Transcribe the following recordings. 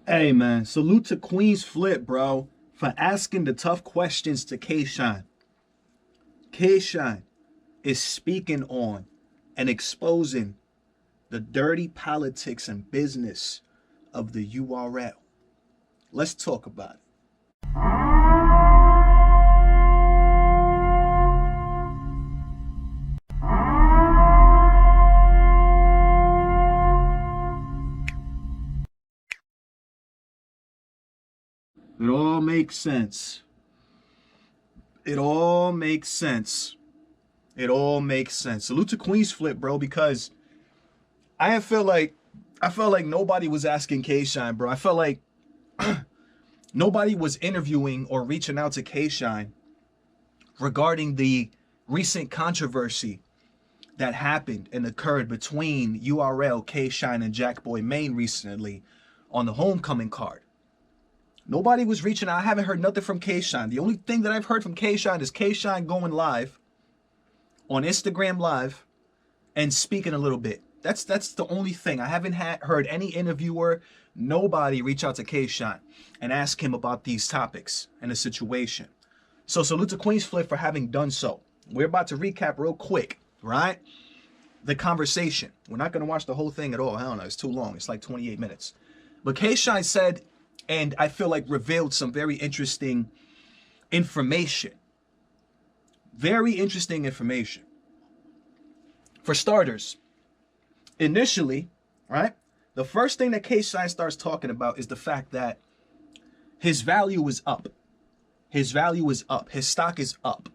Hey man, salute to Queenzflip, bro, for asking the tough questions to Kshine. Kshine is speaking on and exposing the dirty politics and business of the URL. Let's talk about it. It all makes sense. It all makes sense. It all makes sense. Salute to Queenzflip, bro, because I felt like nobody was asking Kshine, bro. I felt like nobody was interviewing or reaching out to Kshine regarding the recent controversy that happened and occurred between URL, Kshine, and Jackboy Maine recently on the homecoming card. Nobody was reaching out. I haven't heard nothing from Kshine. The only thing that I've heard from Kshine is Kshine going live on Instagram Live and speaking a little bit. That's the only thing. I haven't heard any interviewer, nobody reach out to Kshine and ask him about these topics and the situation. So salute to Queenzflip for having done so. We're about to recap real quick, right? The conversation. We're not going to watch the whole thing at all. I don't know. It's too long. It's like 28 minutes. But Kshine said, and I feel like revealed some very interesting information. Very interesting information. For starters, initially, right, the first thing that Kshine starts talking about is the fact that his value is up. His value is up. His stock is up.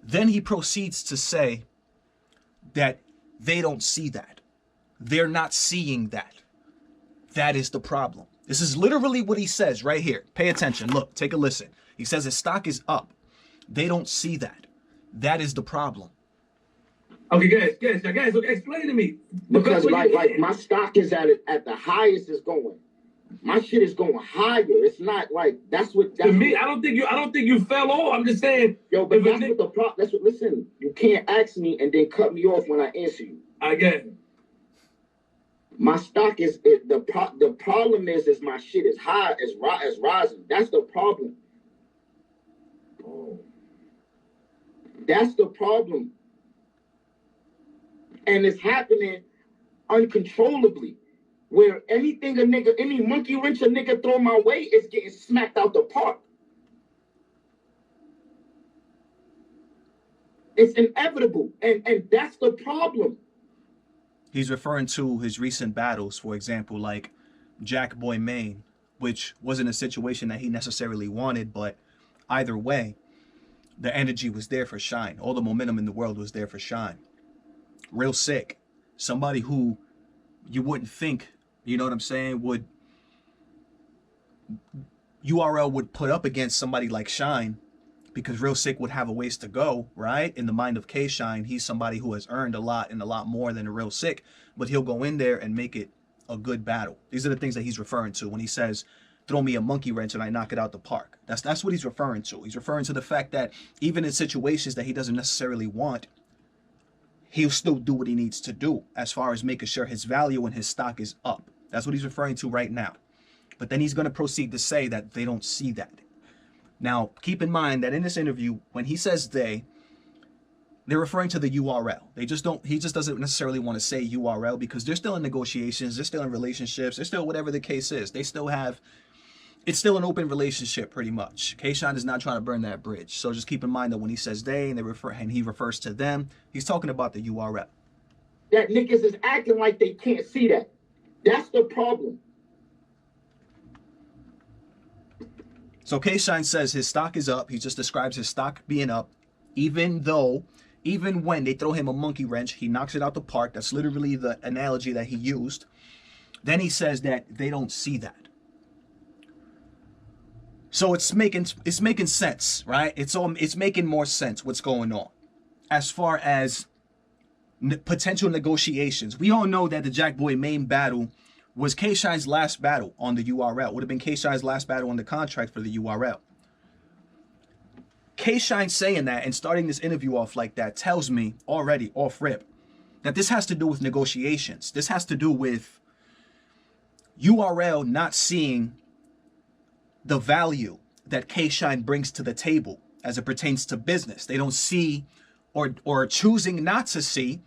Then he proceeds to say that they don't see that. They're not seeing that. That is the problem. This is literally what he says right here. Pay attention. Look, take a listen. He says his stock is up. They don't see that. That is the problem. Okay, guys, okay, explain to me. Because like my stock is at the highest it's going. My shit is going higher. It's not like that's to me. I don't think you fell off. I'm just saying. Yo, but that's what the problem. That's what. Listen, you can't ask me and then cut me off when I answer you. I get it. My stock is the problem is my shit is high, is rising. That's the problem. Oh. That's the problem. And it's happening uncontrollably. Where anything any monkey wrench a nigga throw my way is getting smacked out the park. It's inevitable. And that's the problem. He's referring to his recent battles, for example, like Jackboy Maine, which wasn't a situation that he necessarily wanted, but either way, the energy was there for Shine. All the momentum in the world was there for Shine. Real sick. Somebody who you wouldn't think, you know what I'm saying, URL would put up against somebody like Shine, because Real Sick would have a ways to go, right? In the mind of Kshine, he's somebody who has earned a lot and a lot more than a Real Sick, but he'll go in there and make it a good battle. These are the things that he's referring to when he says, throw me a monkey wrench and I knock it out the park. That's what he's referring to. He's referring to the fact that even in situations that he doesn't necessarily want, he'll still do what he needs to do as far as making sure his value and his stock is up. That's what he's referring to right now. But then he's going to proceed to say that they don't see that. Now, keep in mind that in this interview, when he says they're referring to the URL. He just doesn't necessarily want to say URL because they're still in negotiations, they're still in relationships, they're still whatever the case is. They still have, it's still an open relationship pretty much. Kshine is not trying to burn that bridge. So just keep in mind that when he says they and he refers to them, he's talking about the URL. That niggas is acting like they can't see that. That's the problem. So Kshine says his stock is up. He just describes his stock being up, even when they throw him a monkey wrench, he knocks it out the park. That's literally the analogy that he used. Then he says that they don't see that. So it's making sense, right? It's making more sense what's going on as far as potential negotiations. We all know that the Jackboy Maine battle was Kshine's last battle on the URL. Would have been Kshine's last battle on the contract for the URL. Kshine saying that and starting this interview off like that tells me already off rip that this has to do with negotiations. This has to do with URL not seeing the value that Kshine brings to the table as it pertains to business. They don't see or choosing not to see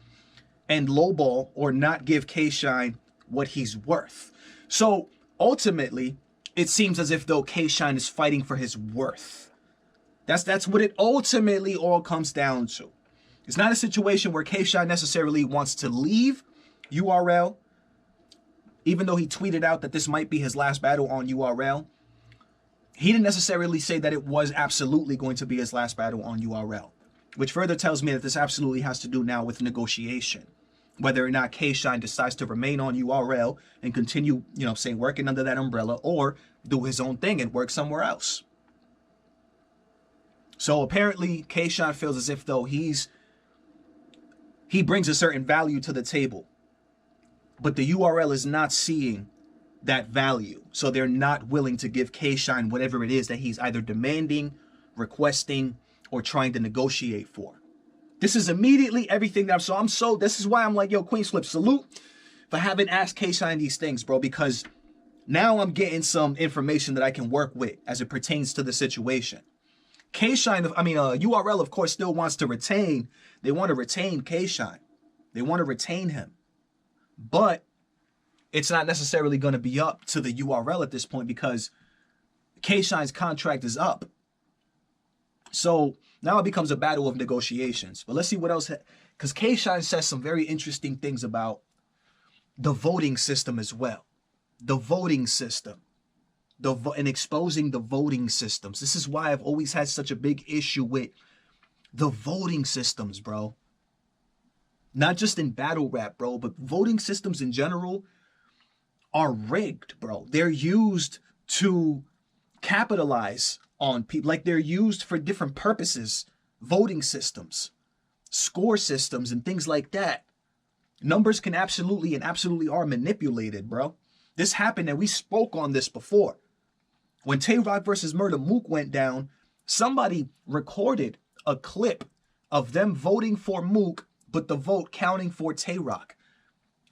and lowball or not give Kshine what he's worth. So ultimately, it seems as if though Kshine is fighting for his worth. That's what it ultimately all comes down to. It's not a situation where Kshine necessarily wants to leave URL, even though he tweeted out that this might be his last battle on URL. He didn't necessarily say that it was absolutely going to be his last battle on URL, which further tells me that this absolutely has to do now with negotiation. Whether or not Kshine decides to remain on URL and continue, working under that umbrella, or do his own thing and work somewhere else. So apparently Kshine feels as if though he brings a certain value to the table, but the URL is not seeing that value. So they're not willing to give Kshine whatever it is that he's either demanding, requesting, or trying to negotiate for. This is immediately everything that this is why I'm like, yo, Queenzflip, salute for having asked Kshine these things, bro, because now I'm getting some information that I can work with as it pertains to the situation. URL, of course, still wants to retain. They want to retain Kshine. They want to retain him. But it's not necessarily going to be up to the URL at this point because Kshine's contract is up. So now it becomes a battle of negotiations. But let's see what else, because Kshine says some very interesting things about the voting system as well. The voting system. And exposing the voting systems. This is why I've always had such a big issue with the voting systems, bro. Not just in battle rap, bro, but voting systems in general are rigged, bro. They're used to capitalize on people. Like, they're used for different purposes. Voting systems, score systems, and things like that. Numbers can absolutely are manipulated, bro. This happened, and we spoke on this before. When Tay-Rock versus Murder Mook went down, somebody recorded a clip of them voting for Mook, but the vote counting for Tay-Rock.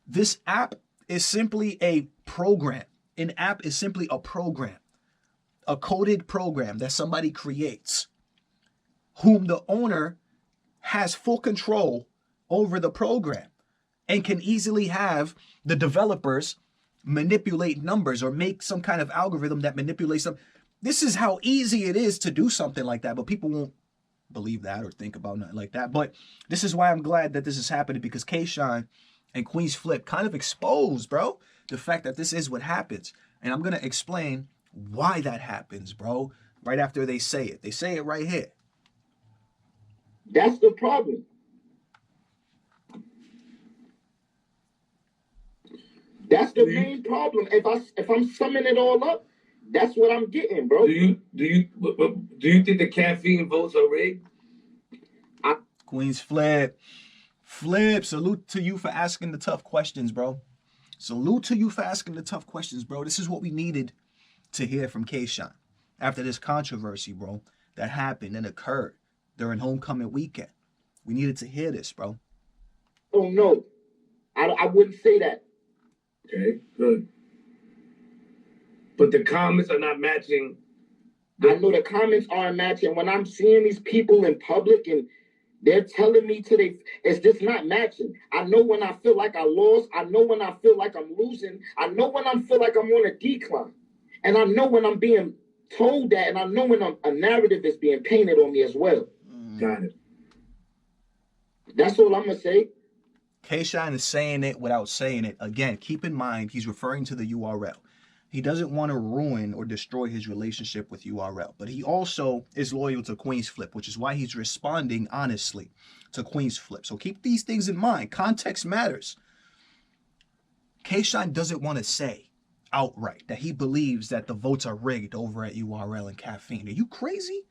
This app is simply a program. An app is simply a program. A coded program that somebody creates, whom the owner has full control over the program and can easily have the developers manipulate numbers or make some kind of algorithm that manipulates them. This is how easy it is to do something like that, but people won't believe that or think about nothing like that. But this is why I'm glad that this is happening, because Kshine and Queenzflip kind of exposed, bro, the fact that this is what happens. And I'm going to explain why that happens, bro, right after they say it. They say it right here. That's the problem. That's the main problem. If I'm summing it all up, that's what I'm getting, bro. Do you think the caffeine votes are rigged? Queenzflip, salute to you for asking the tough questions, bro. Salute to you for asking the tough questions, bro. This is what we needed to hear from Kshine after this controversy, bro, that happened and occurred during homecoming weekend. We needed to hear this, bro. Oh, no. I wouldn't say that. Okay, good. But the comments are not matching. I know the comments aren't matching. When I'm seeing these people in public and they're telling me it's just not matching. I know when I feel like I lost. I know when I feel like I'm losing. I know when I feel like I'm on a decline. And I know when I'm being told that, and I know when a narrative is being painted on me as well. Got it. That's all I'm going to say. Kshine is saying it without saying it. Again, keep in mind, he's referring to the URL. He doesn't want to ruin or destroy his relationship with URL, but he also is loyal to Queenzflip, which is why he's responding honestly to Queenzflip. So keep these things in mind. Context matters. Kshine doesn't want to say outright that he believes that the votes are rigged over at URL and Caffeine. Are you crazy?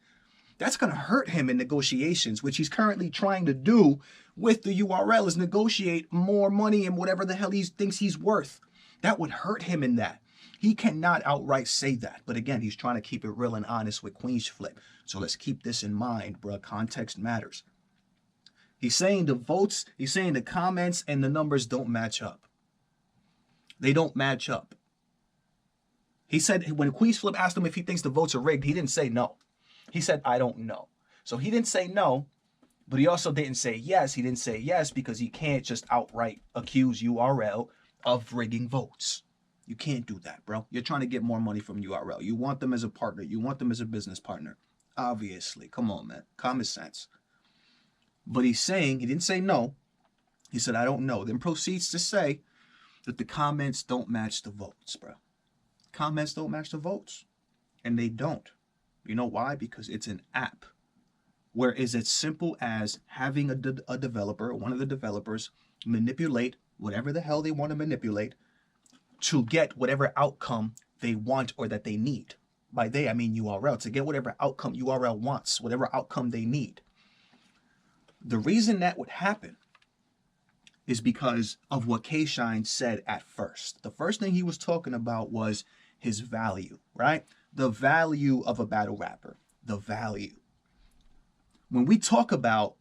That's going to hurt him in negotiations, which he's currently trying to do with the URL, is negotiate more money and whatever the hell he thinks he's worth. That would hurt him in that. He cannot outright say that. But again, he's trying to keep it real and honest with Queenzflip. So let's keep this in mind, bro. Context matters. He's saying the votes, he's saying the comments and the numbers don't match up. They don't match up. He said when Queenzflip asked him if he thinks the votes are rigged, he didn't say no. He said, I don't know. So he didn't say no, but he also didn't say yes. He didn't say yes because he can't just outright accuse URL of rigging votes. You can't do that, bro. You're trying to get more money from URL. You want them as a partner. You want them as a business partner. Obviously. Come on, man. Common sense. But he's saying, he didn't say no. He said, I don't know. Then proceeds to say that the comments don't match the votes, bro. Comments don't match the votes. And they don't. You know why? Because it's an app. Where is it simple as having a developer, one of the developers, manipulate whatever the hell they want to manipulate to get whatever outcome they want or that they need. By they, I mean URL. To get whatever outcome URL wants, whatever outcome they need. The reason that would happen is because of what Kshine said at first. The first thing he was talking about was his value, right? The value of a battle rapper. The value. When we talk about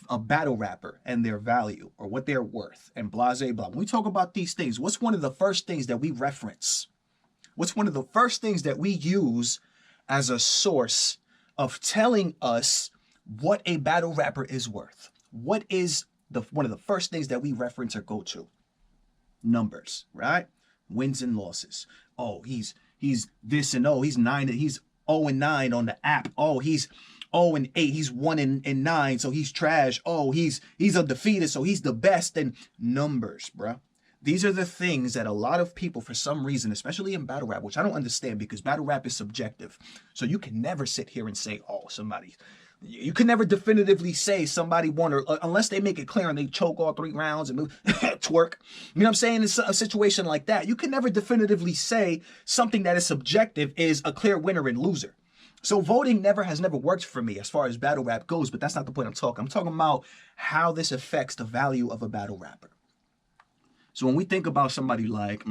a battle rapper and their value or what they're worth and blah, blah, blah. When we talk about these things, what's one of the first things that we reference? What's one of the first things that we use as a source of telling us what a battle rapper is worth? What is one of the first things that we reference or go to? Numbers, right? Wins and losses. Oh, he's this and oh, he's 0-9 on the app. Oh, he's 0-8, he's 1-9, so he's trash. Oh, he's undefeated, so he's the best. And numbers, bro. These are the things that a lot of people, for some reason, especially in battle rap, which I don't understand because battle rap is subjective. So you can never sit here and say, oh, you can never definitively say somebody won, or unless they make it clear and they choke all 3 rounds and move, twerk. You know what I'm saying? In a situation like that, you can never definitively say something that is subjective is a clear winner and loser. So voting has never worked for me as far as battle rap goes, but that's not the point I'm talking. I'm talking about how this affects the value of a battle rapper. So when we think about somebody like,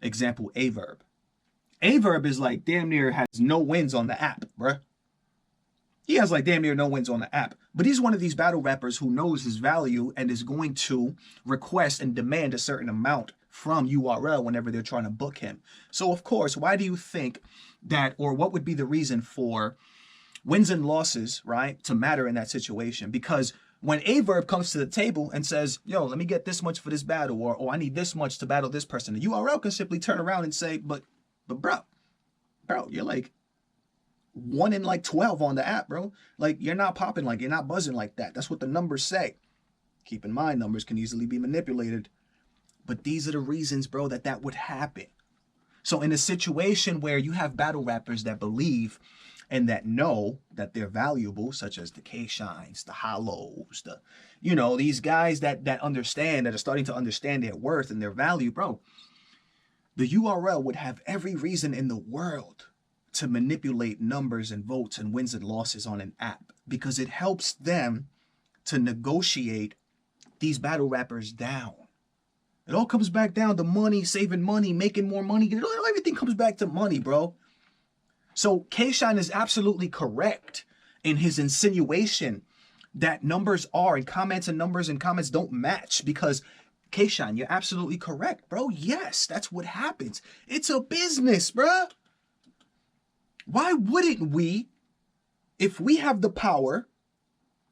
example, Averb. Averb is like damn near has no wins on the app, bruh. He has like damn near no wins on the app. But he's one of these battle rappers who knows his value and is going to request and demand a certain amount from URL whenever they're trying to book him. So of course, why do you think that, or what would be the reason for wins and losses, right, to matter in that situation? Because when Averb comes to the table and says, yo, let me get this much for this battle, or I need this much to battle this person, the URL can simply turn around and say, but bro, you're like 1 in like 12 on the app, bro. Like you're not popping, like you're not buzzing like that. That's what the numbers say. Keep in mind, numbers can easily be manipulated. But these are the reasons, bro, that would happen. So in a situation where you have battle rappers that believe and that know that they're valuable, such as the Kshines, the Hollows, these guys that understand, that are starting to understand their worth and their value, bro, the URL would have every reason in the world to manipulate numbers and votes and wins and losses on an app because it helps them to negotiate these battle rappers down. It all comes back down to money, saving money, making more money. Everything comes back to money, bro. So Kshine is absolutely correct in his insinuation that numbers are, and comments and numbers and comments don't match, because Kshine, you're absolutely correct, bro. Yes, that's what happens. It's a business, bro. Why wouldn't we, if we have the power,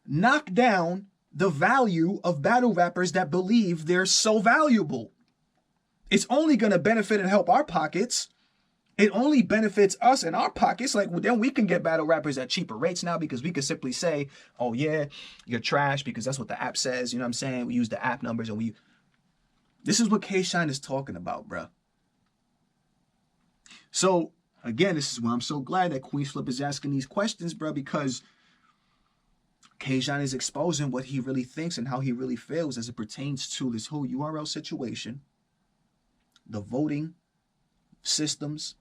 knock down the value of battle rappers that believe they're so valuable? It's only going to benefit and help our pockets. It only benefits us and our pockets. Like, well, then we can get battle rappers at cheaper rates now because we can simply say, oh yeah, you're trash because that's what the app says. You know what I'm saying? We use the app numbers and this is what Kshine is talking about, bro. So again, this is why I'm so glad that Queenzflip is asking these questions, bro, because Kshine is exposing what he really thinks and how he really feels as it pertains to this whole URL situation, the voting systems,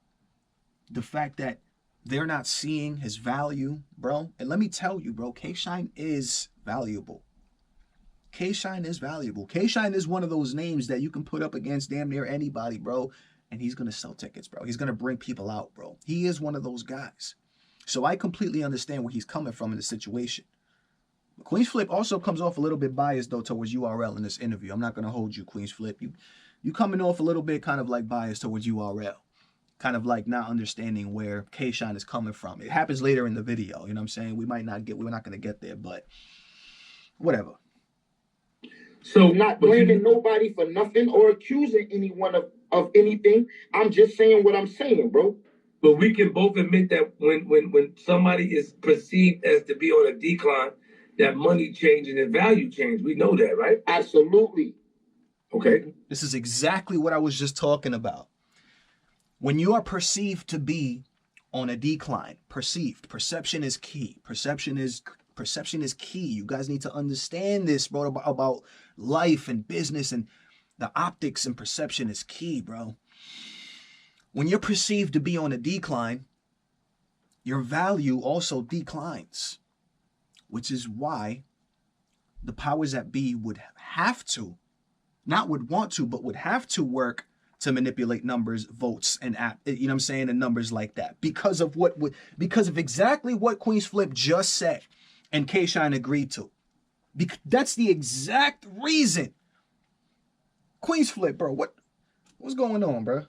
the fact that they're not seeing his value, bro. And let me tell you, bro, Kshine is valuable. Kshine is valuable. Kshine is one of those names that you can put up against damn near anybody, bro, and he's going to sell tickets, bro. He's going to bring people out, bro. He is one of those guys. So I completely understand where he's coming from in the situation. Queenzflip also comes off a little bit biased, though, towards URL in this interview. I'm not going to hold you, Queenzflip. You coming off a little bit kind of like biased towards URL. kind of like not understanding where Kshine is coming from. It happens later in the video, you know what I'm saying? We're not going to get there, but whatever. So I'm not blaming nobody for nothing or accusing anyone of anything. I'm just saying what I'm saying, bro. But we can both admit that when somebody is perceived as to be on a decline, that money changes and value change. We know that, right? Absolutely. Okay. This is exactly what I was just talking about. When you are perceived to be on a decline, perception is key. Perception is key. You guys need to understand this, bro, about life and business, and the optics and perception is key, bro. When you're perceived to be on a decline, your value also declines, which is why the powers that be would have to, not would want to, but would have to work to manipulate numbers, votes, and you know what I'm saying, and numbers like that, because of exactly what Queenzflip just said and Kshine agreed to. That's the exact reason. Queenzflip, bro, what's going on, bro?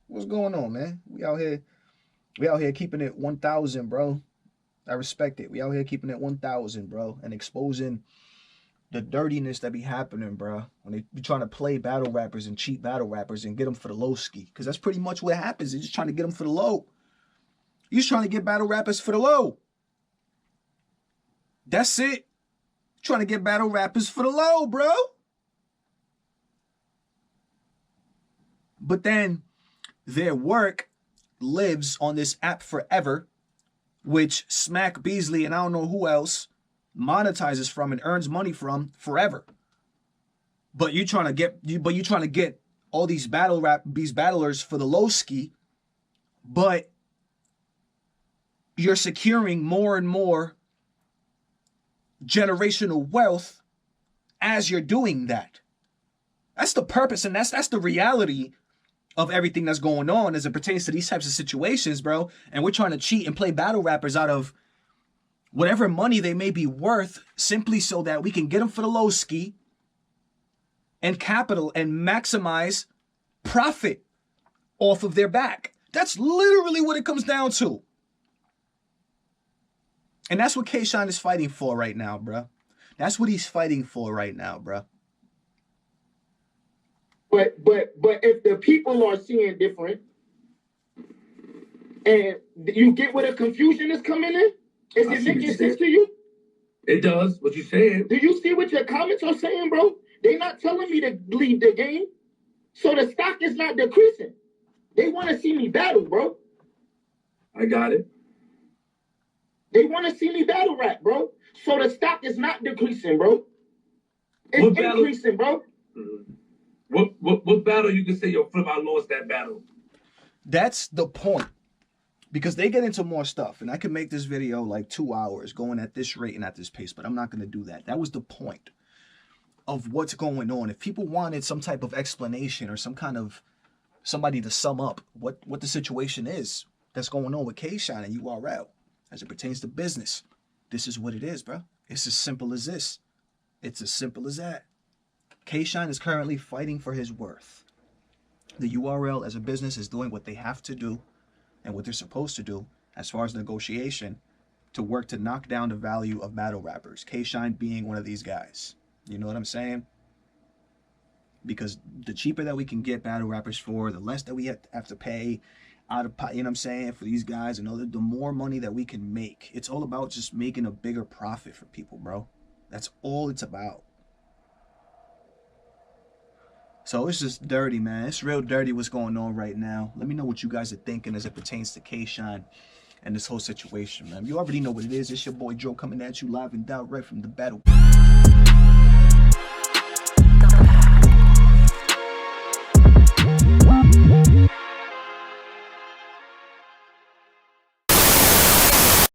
What's going on, man? We out here keeping it 1,000, bro. I respect it. We out here keeping it 1,000, bro, and exposing the dirtiness that be happening, bro, when they be trying to play battle rappers and cheat battle rappers and get them for the low ski. Because that's pretty much what happens. They're just trying to get them for the low. You're just trying to get battle rappers for the low. That's it. Trying to get battle rappers for the low, bro. But then their work lives on this app forever, which Smack Beasley and I don't know who else monetizes from and earns money from forever. But you're trying to get all these battlers for the low ski, but you're securing more and more generational wealth as you're doing that. That's the purpose, and that's the reality of everything that's going on as it pertains to these types of situations, bro. And we're trying to cheat and play battle rappers out of whatever money they may be worth, simply so that we can get them for the low ski and capital and maximize profit off of their back. That's literally what it comes down to. And that's what Kshine is fighting for right now, bro. That's what he's fighting for right now, bro. But if the people are seeing different, and you get where the confusion is coming in, is it making sense to you? It does. What you saying? Do you see what your comments are saying, bro? They're not telling me to leave the game, so the stock is not decreasing. They want to see me battle, bro. I got it. They want to see me battle rap, bro. So the stock is not decreasing, bro. It's increasing, bro. Mm-hmm. What battle you can say, yo, Flip, I lost that battle? That's the point. Because they get into more stuff. And I could make this video like 2 hours going at this rate and at this pace. But I'm not going to do that. That was the point of what's going on. If people wanted some type of explanation or some kind of somebody to sum up what the situation is that's going on with Kshine and URL as it pertains to business, this is what it is, bro. It's as simple as this. It's as simple as that. Kshine is currently fighting for his worth. The URL as a business is doing what they have to do and what they're supposed to do as far as negotiation to work to knock down the value of battle rappers. Kshine being one of these guys. You know what I'm saying? Because the cheaper that we can get battle rappers for, the less that we have to pay out of, you know what I'm saying, for these guys, and the more money that we can make. It's all about just making a bigger profit for people, bro. That's all it's about. So it's just dirty, man. It's real dirty what's going on right now. Let me know what you guys are thinking as it pertains to Kshine and this whole situation, man. You already know what it is. It's your boy Joe coming at you live and direct from the battle.